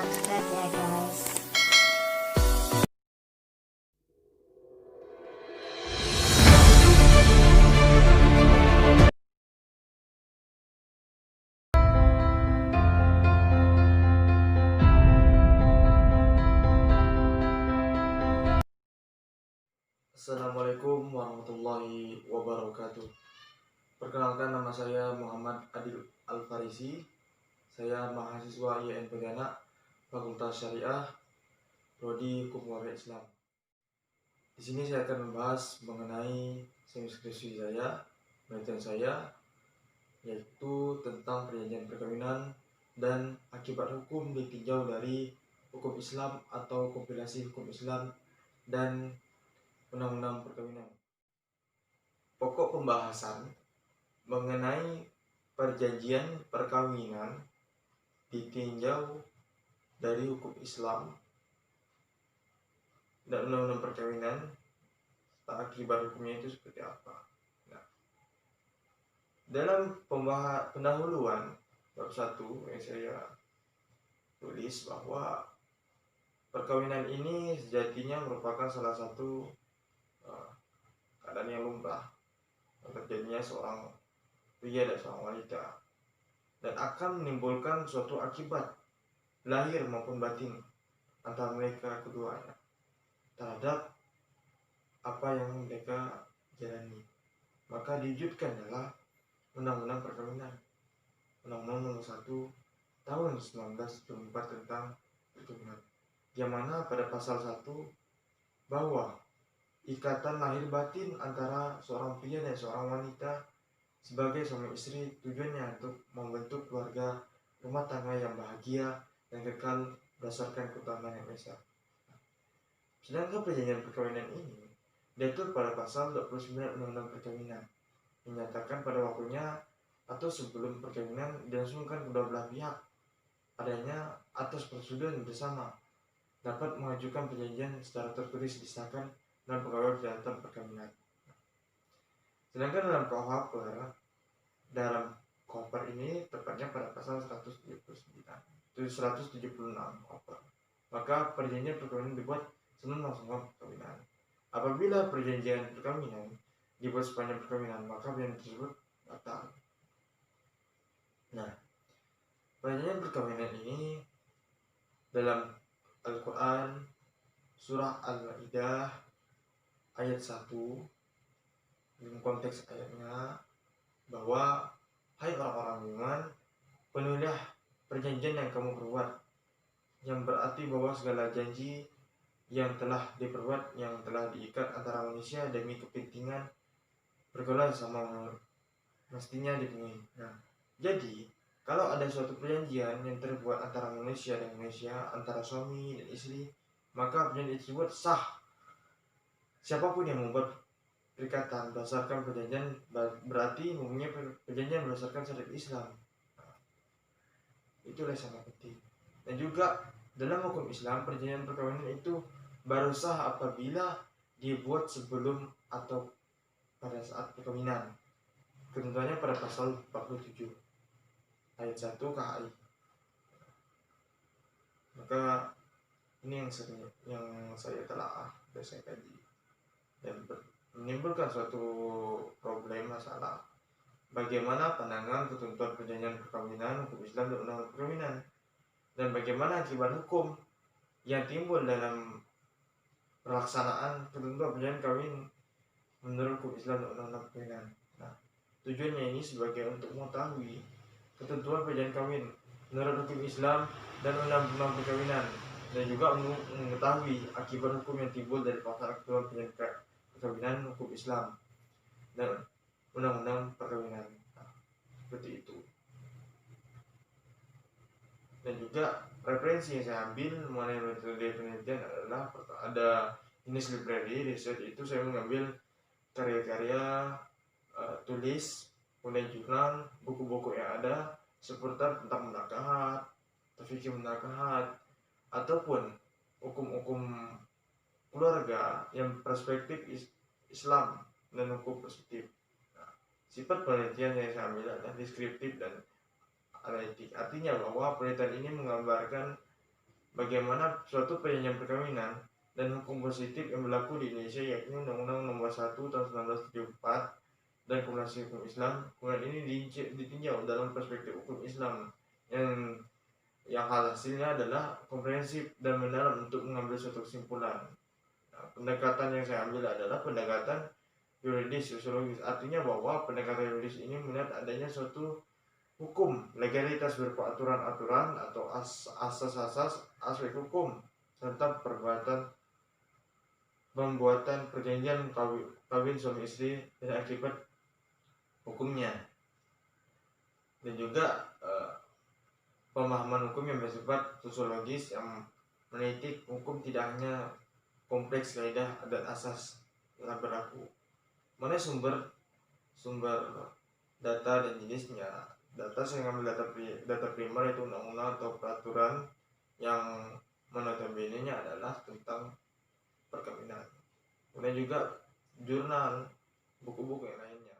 subscribe ya guys. Assalamualaikum warahmatullahi wabarakatuh. Perkenalkan, nama saya Muhammad Adil Al-Farisi. Saya mahasiswa IAIN Pontianak, Fakultas Syariah, Prodi Hukum Warga Islam. Di sini saya akan membahas mengenai skripsi saya, penelitian saya, yaitu tentang perjanjian perkawinan dan akibat hukum ditinjau dari hukum Islam atau kompilasi hukum Islam dan undang-undang perkawinan. Pokok pembahasan mengenai perjanjian perkawinan ditinjau dari hukum Islam dan undang-undang perkawinan, akibat hukumnya itu seperti apa. Nah, dalam pendahuluan bab 1 yang saya tulis bahwa perkawinan ini sejatinya merupakan salah satu keadaan yang lumrah terjadinya seorang pria dan seorang wanita, dan akan menimbulkan suatu akibat lahir maupun batin antara mereka keduanya terhadap apa yang mereka jalani. Maka diwujudkan adalah Undang-Undang Perkawinan, Undang-Undang Nomor 1 Tahun 1974 tentang perkawinan, yang mana pada pasal 1 bahwa ikatan lahir batin antara seorang pria dan seorang wanita sebagai suami istri tujuannya untuk membentuk keluarga rumah tangga yang bahagia dan kekal berdasarkan keutamaan yang esa. Sedangkan perjanjian perkawinan ini diatur pada pasal 29 Undang-Undang Perkawinan, menyatakan pada waktunya atau sebelum perkawinan dilangsungkan kedua belah pihak adanya atas persetujuan bersama dapat mengajukan perjanjian secara tertulis disahkan dalam pegawai perjalanan perkawinan. Sedangkan dalam KUHP ini tepatnya pada pasal 176 KUHP, maka perjanjian perkawinan dibuat sebelum melangsungkan perkawinan. Apabila perjanjian perkawinan dibuat sepanjang perkawinan, maka perjanjian tersebut batal. Nah, perjanjian perkawinan ini dalam Al-Quran surah Al-Maidah ayat 1, dalam konteks ayatnya bahwa hai orang-orang beriman, penuhilah perjanjian yang kamu perbuat, yang berarti bahwa segala janji yang telah diperbuat, yang telah diikat antara manusia demi kepentingan pergaulan sama mestinya dipenuhi. Nah, jadi kalau ada suatu perjanjian yang terbuat antara manusia dan manusia, antara suami dan istri, maka perjanjian tersebut sah. Siapapun yang membuat perikatan berdasarkan perjanjian berarti mempunyai perjanjian berdasarkan syariat Islam. Itulah sangat penting. Dan juga dalam hukum Islam, perjanjian perkawinan itu baru sah apabila dibuat sebelum atau pada saat perkawinan. Ketentuannya pada pasal 47 ayat 1 KHI. Maka ini yang saya telah saya kaji dan menimbulkan suatu problem masalah bagaimana pandangan ketentuan perjanjian perkawinan hukum Islam dan undang-undang perkawinan, dan bagaimana akibat hukum yang timbul dalam pelaksanaan ketentuan perjanjian kawin menurut hukum Islam dan undang-undang perkawinan. Nah, tujuannya ini sebagai untuk mengetahui ketentuan perjanjian kawin menurut hukum Islam dan undang-undang perkawinan, dan juga mengetahui akibat hukum yang timbul dari pelaksanaan ketentuan perjanjian perkawinan hukum Islam dan undang-undang perkawinan. Nah, seperti itu. Dan juga referensi yang saya ambil mengenai metode penelitian adalah ada Innis Library Research. Itu saya mengambil karya-karya tulis, kemudian jurnal, buku-buku yang ada seputar tentang munakahat, fikih munakahat, ataupun hukum-hukum keluarga yang perspektif Islam dan hukum positif. Nah, sifat penelitian yang saya ambil adalah deskriptif dan analitik. Artinya bahwa penelitian ini menggambarkan bagaimana suatu perjanjian perkawinan dan hukum positif yang berlaku di Indonesia, yakni Undang-Undang Nomor 1 Tahun 1974 dan Kumulasi Hukum Islam. Kemudian ini ditinjau dalam perspektif hukum Islam yang hasilnya adalah komprehensif dan mendalam untuk mengambil suatu kesimpulan. Nah, pendekatan yang saya ambil adalah pendekatan yuridis sosiologis, artinya bahwa pendekatan yuridis ini melihat adanya suatu hukum, legalitas berupa aturan-aturan atau asas-asas aspek hukum serta pembuatan perjanjian kawin suami istri dan akibat hukumnya, dan juga pemahaman hukum yang bersifat sosiologis yang meneliti hukum tidak hanya kompleks kaidah dan asas yang berlaku. Mana sumber data dan jenisnya? Data saya ngambil data primer, itu undang-undang atau peraturan yang notabene-nya adalah tentang perkawinan. Kemudian juga jurnal, buku-buku yang lainnya.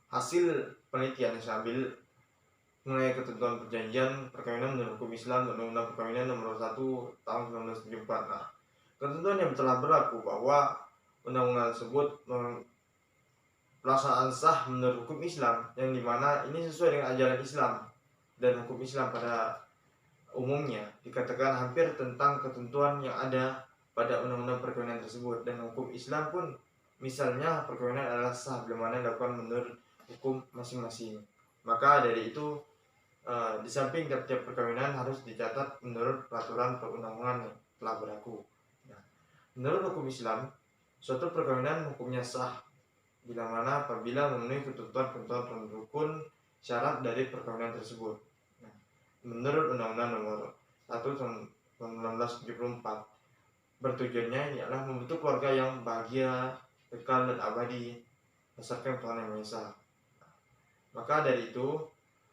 Hasil penelitian yang saya ambil mengenai ketentuan perjanjian perkawinan menurut hukum Islam dan Undang-Undang Perkawinan Nomor 1 Tahun 1974. Nah, ketentuan yang telah berlaku bahwa undang-undang tersebut pelaksanaan sah menurut hukum Islam, yang dimana ini sesuai dengan ajaran Islam dan hukum Islam pada umumnya, dikatakan hampir tentang ketentuan yang ada pada undang-undang perkawinan tersebut. Dan hukum Islam pun misalnya perkawinan adalah sah bila mana dilakukan menurut hukum masing-masing. Maka dari itu di samping tiap-tiap perkawinan harus dicatat menurut peraturan perundang-undangan yang telah berlaku. Nah, menurut hukum Islam, suatu perkawinan hukumnya sah bila mana apabila memenuhi ketentuan rukun syarat dari perkawinan tersebut. Nah, menurut Undang-Undang Nomor 1 Tahun 1974, bertujuannya ialah membentuk keluarga yang bahagia, kekal dan abadi berdasarkan Tuhan Yang Maha Esa. Maka dari itu,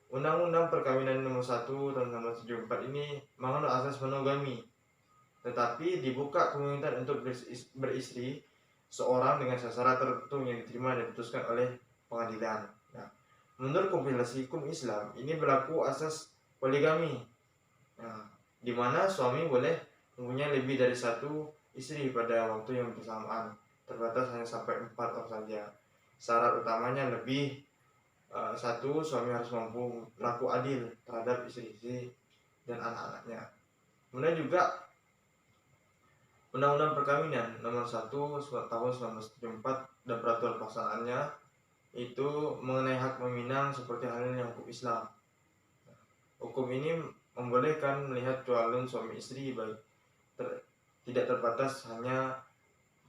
Undang-Undang Perkawinan Nomor 1 Tahun 1974 ini menganut asas monogami, tetapi dibuka kemungkinan untuk beristri seorang dengan syarat tertentu yang diterima dan diputuskan oleh pengadilan. Nah, menurut kompilasi hukum Islam ini berlaku asas poligami, di mana suami boleh mempunyai lebih dari satu istri pada waktu yang bersamaan, terbatas hanya sampai 4 orang saja. Syarat utamanya lebih satu, suami harus mampu berlaku adil terhadap istri-istri dan anak-anaknya. Kemudian juga Undang-Undang Perkawinan Nomor 1 Tahun 1974 dan peraturan pelaksanaannya itu mengenai hak meminang seperti halnya hukum Islam. Hukum ini membolehkan melihat calon suami istri tidak terbatas hanya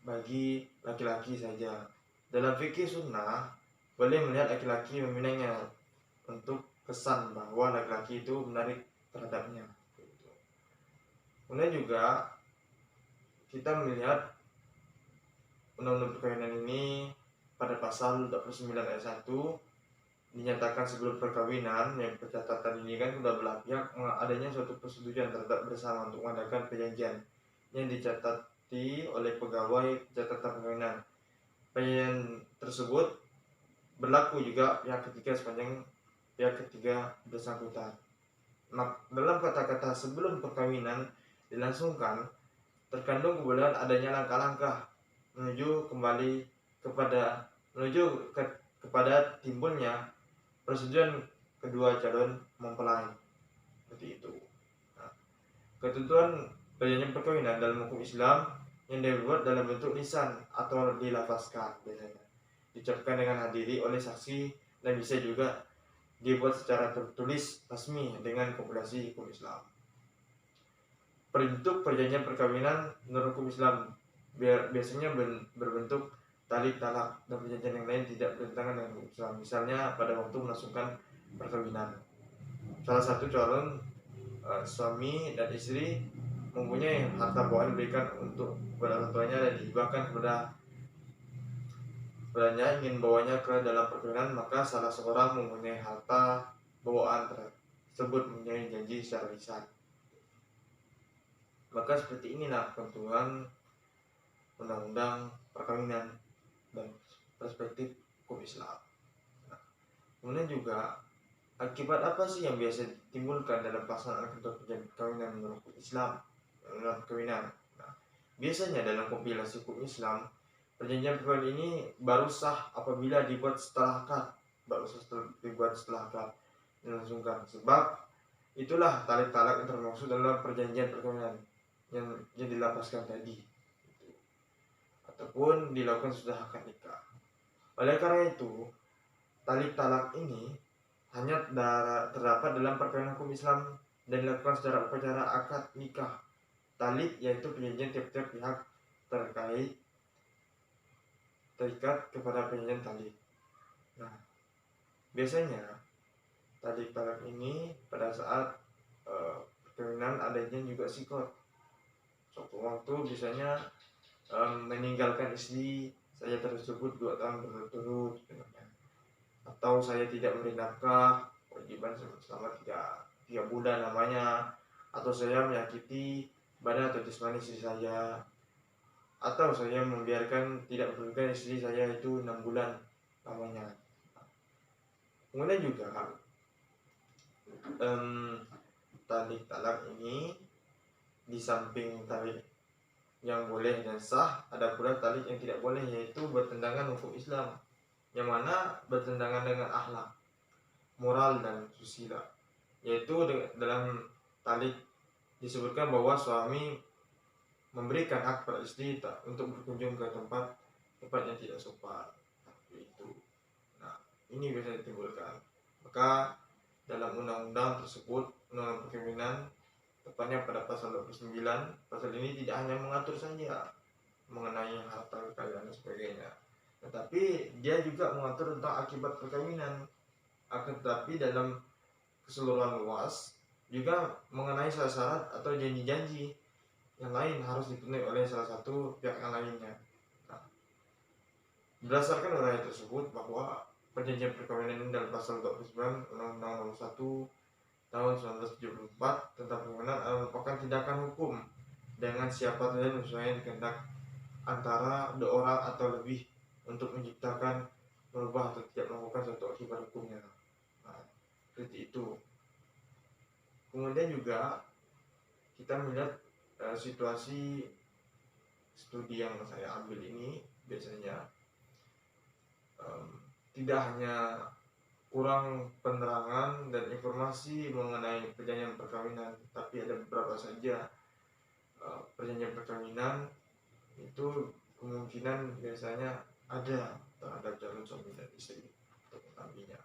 bagi laki-laki saja. Dalam fikih sunnah boleh melihat laki-laki meminangnya untuk kesan bahwa laki-laki itu menarik terhadapnya. Kemudian juga kita melihat Undang-Undang Perkawinan ini pada pasal 29 ayat 1 dinyatakan sebelum perkawinan, yang pencatatan ini kan sudah belah pihak adanya suatu persetujuan terhadap bersama untuk mengadakan perjanjian yang dicatati oleh pegawai catatan perkawinan. Perjanjian tersebut berlaku juga pihak ketiga sepanjang pihak ketiga bersangkutan. Dalam kata-kata sebelum perkawinan dilangsungkan terkandung kebolehan adanya langkah-langkah menuju kepada timbulnya persetujuan kedua calon mempelai. Seperti itu. Nah, ketentuan perjanjian perkawinan dalam hukum Islam yang dibuat dalam bentuk lisan atau dilafazkan, biasanya diucapkan dengan hadiri oleh saksi, dan bisa juga dibuat secara tertulis resmi dengan kompilasi hukum Islam. Bentuk perjanjian perkawinan menurut hukum Islam biasanya berbentuk tali talak dan perjanjian yang lain tidak bertentangan dengan hukum Islam. Misalnya pada waktu melangsungkan perkawinan, salah satu calon suami dan istri mempunyai harta bawaan diberikan untuk kepada orang tuanya dan dihibahkan kepadanya ingin bawanya ke dalam perkawinan, maka salah seorang mempunyai harta bawaan tersebut mempunyai janji secara lisan. Maka seperti inilah ketentuan Undang-Undang Perkawinan dan perspektif hukum Islam. Nah, kemudian juga Akibat apa sih yang biasa ditimbulkan dalam pelaksanaan perjanjian perkawinan menurut Islam? Dalam perkawinan. Nah, biasanya dalam kompilasi hukum Islam, perjanjian perkawinan ini baru sah apabila dibuat setelah akad, dilangsungkan. Sebab itulah talik talak yang termaksud dalam perjanjian perkawinan yang dilapaskan tadi, ataupun dilakukan sudah akad nikah. Oleh karena itu, talik talak ini hanya terdapat dalam perkawinan hukum Islam dan dilakukan secara upacara akad nikah. Talik yaitu perjanjian tiap-tiap pihak terkait terikat kepada perjanjian talik. Nah, biasanya talik talak ini pada saat perkawinan adanya juga sikot. Suatu waktu biasanya meninggalkan istri saya tersebut 2 tahun berturut-turut, atau saya tidak memberi nafkah kewajiban selama 3 bulan namanya, atau saya menyakiti badan atau jasmani istri saya, atau saya membiarkan tidak memperdulikan istri saya itu 6 bulan namanya. Kemudian juga talik talak ini di samping talik yang boleh dan sah, ada pula talik yang tidak boleh, yaitu bertentangan hukum Islam, yang mana bertentangan dengan akhlak, moral dan susila. Yaitu dalam talik disebutkan bahwa suami memberikan hak pada istri untuk berkunjung ke tempat yang tidak sopan. Itu. Nah, ini biasa ditimbulkan. Maka dalam undang-undang tersebut, undang-undang perkawinan, tepatnya pada pasal 29, pasal ini tidak hanya mengatur saja mengenai harta kekayaan dan sebagainya, tetapi dia juga mengatur tentang akibat perkawinan. Akan tetapi dalam keseluruhan luas juga mengenai syarat atau janji-janji yang lain harus dipenuhi oleh salah satu pihak yang lainnya. Nah, berdasarkan uraian tersebut bahwa perjanjian perkawinan ini dalam pasal 29 Undang-Undang Nomor 1 tahun 1974 tentang perkawinan merupakan tindakan hukum dengan siapa saja sesuai kehendak antara 2 orang atau lebih untuk menciptakan, merubah atau tidak melakukan suatu akibat hukumnya. Nah, seperti itu. Kemudian juga kita melihat situasi studi yang saya ambil ini biasanya tidak hanya kurang penerangan dan informasi mengenai perjanjian perkawinan, tapi ada beberapa saja perjanjian perkawinan itu kemungkinan biasanya ada terhadap calon suami dan istri untuk nantinya.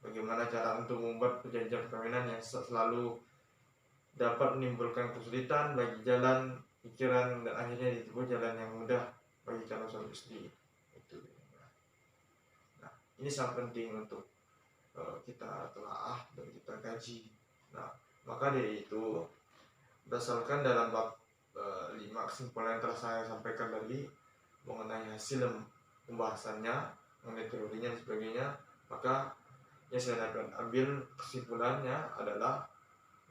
Bagaimana cara untuk membuat perjanjian perkawinan yang selalu dapat menimbulkan kesulitan bagi jalan pikiran dan akhirnya ditempuh jalan yang mudah bagi calon suami istri. Itu. Nah, ini sangat penting untuk kita telaah dan kita kaji. Nah, maka dari itu berdasarkan dalam bab 5 kesimpulan yang telah saya sampaikan tadi mengenai hasil pembahasannya, mengenai teorinya dan sebagainya, maka yang saya dapat ambil kesimpulannya adalah,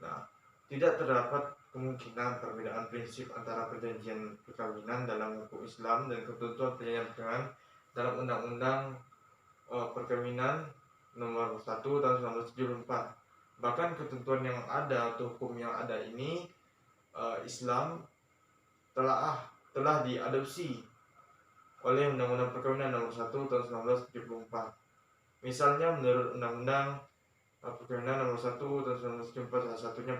nah, tidak terdapat kemungkinan perbedaan prinsip antara perjanjian perkawinan dalam hukum Islam dan ketentuan perjanjian perkawinan dalam Undang-Undang Perkawinan Nomor 1 tahun 1974. Bahkan ketentuan yang ada atau hukum yang ada ini Islam telah diadopsi oleh Undang-Undang Perkawinan Nomor 1 tahun 1974. Misalnya menurut Undang-Undang Perkawinan Nomor 1 tahun 1974, salah satunya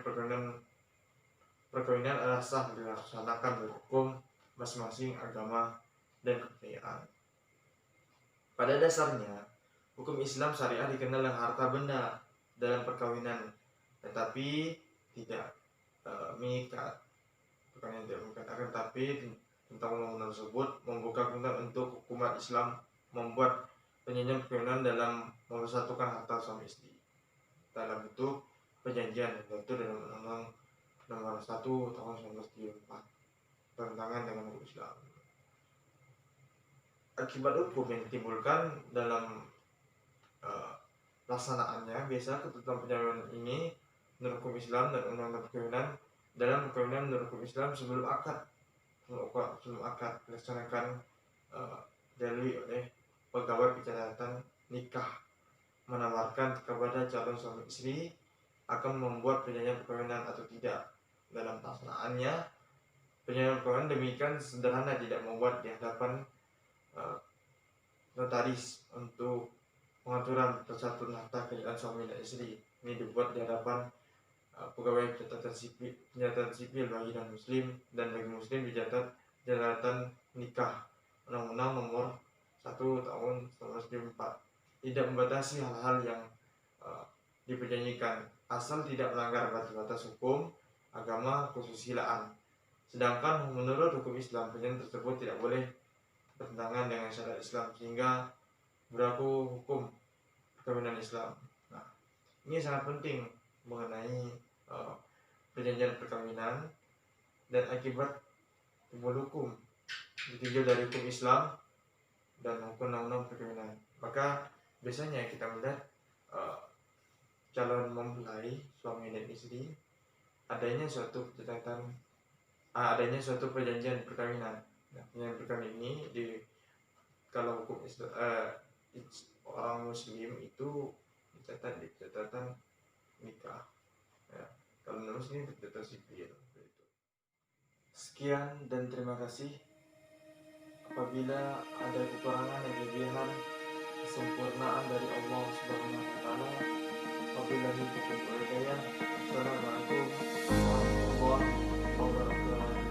perkawinan adalah sah dilaksanakan berhukum masing-masing agama dan kebudayaan. Pada dasarnya, hukum Islam syariah dikenal dengan harta benda dalam perkawinan, tetapi tidak mengikat. Perkawinan tidak mengikat, akan tetapi tentang undang-undang tersebut membuka pintu untuk hukuman Islam membuat perjanjian perkawinan dalam mempersatukan harta suami istri dalam bentuk perjanjian, yaitu dalam Undang-Undang Nomor 1 tahun 1974 bertentangan dengan hukum Islam. Akibat hukum yang ditimbulkan dalam pelaksanaannya, biasa ketentuan perjanjian ini menurut hukum Islam dan undang-undang perkawinan dalam perkawinan menurut hukum Islam sebelum akad dilaksanakan dilalui oleh pegawai pencatatan nikah menawarkan kepada calon suami istri akan membuat perjanjian perkawinan atau tidak. Dalam pelaksanaannya, perjanjian perkawinan demikian sederhana, tidak membuat di hadapan notaris untuk pengaturan persatuan harta kekayaan suami dan istri. Ini dibuat di hadapan pegawai pencatatan sipil bagi non muslim, dan bagi muslim dicatat catatan nikah Undang-Undang Nomor 1 Tahun 1994. Tidak membatasi hal-hal yang diperjanjikan asal tidak melanggar batas-batas hukum, agama, kesusilaan. Sedangkan menurut hukum Islam, perjanjian tersebut tidak boleh bertentangan dengan syariat Islam sehingga berlaku hukum perkawinan Islam. Nah, ini sangat penting mengenai perjanjian perkawinan dan akibat timbul hukum ditinjau dari hukum Islam dan hukum undang-undang perkawinan. Maka biasanya kita melihat calon mempelai suami dan istri adanya suatu perjanjian perkawinan. Nah, perjanjian perkawinan ini kalau hukum Islam, orang muslim itu dicatat di catatan nikah. Ya, kalau non muslim catatan sipil. Sekian dan terima kasih. Apabila ada kekurangan dan kelebihan, kesempurnaan dari Allah Subhanahu wa taala. Wabillahi taufiq wal hidayah. Assalamualaikum warahmatullahi wabarakatuh.